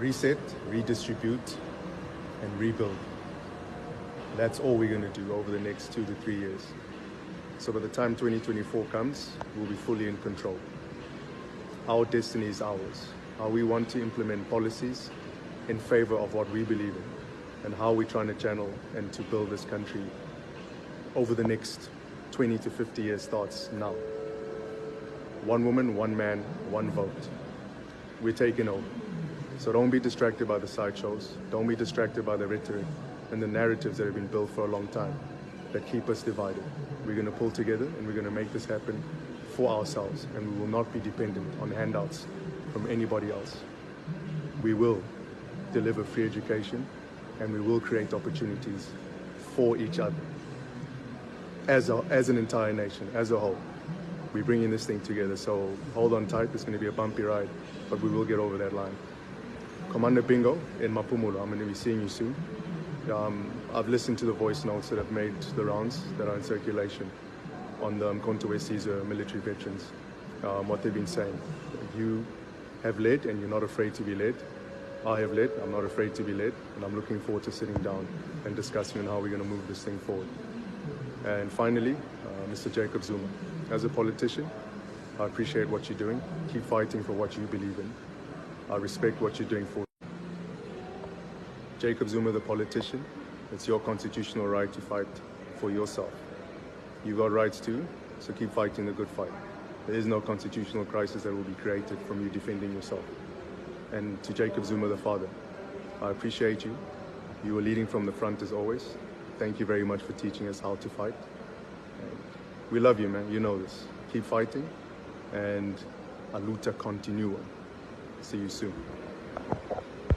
reset, redistribute, and rebuild. That's all we're going to do over the next 2 to 3 years. So by the time 2024 comes, we'll be fully in control. Our destiny is ours. How we want to implement policies in favor of what we believe in, and how we're trying to channel and to build this country over the next 20 to 50 years starts now. One woman, one man, one vote. We're taking over. So don't be distracted by the sideshows. Don't be distracted by the rhetoric and the narratives that have been built for a long time that keep us divided. We're going to pull together and we're going to make this happen for ourselves, and we will not be dependent on handouts from anybody else. We will deliver free education, and we will create opportunities for each other as an entire nation, as a whole. We're bringing this thing together, so hold on tight. It's going to be a bumpy ride, but we will get over that line. Commander Bingo in Mapumulo, I'm going to be seeing you soon. I've listened to the voice notes that have made the rounds that are in circulation on the Mkhonto we Sizwe military veterans, what they've been saying. You have led and you're not afraid to be led. I have led, I'm not afraid to be led, and I'm looking forward to sitting down and discussing on how we're going to move this thing forward. And finally, Mr. Jacob Zuma, as a politician, I appreciate what you're doing. Keep fighting for what you believe in. I respect what you're doing for. Jacob Zuma, the politician, it's your constitutional right to fight for yourself. You've got rights too, so keep fighting the good fight. There is no constitutional crisis that will be created from you defending yourself. And to Jacob Zuma, the father, I appreciate you. You were leading from the front as always. Thank you very much for teaching us how to fight. And we love you, man. You know this. Keep fighting, and a luta continua. See you soon.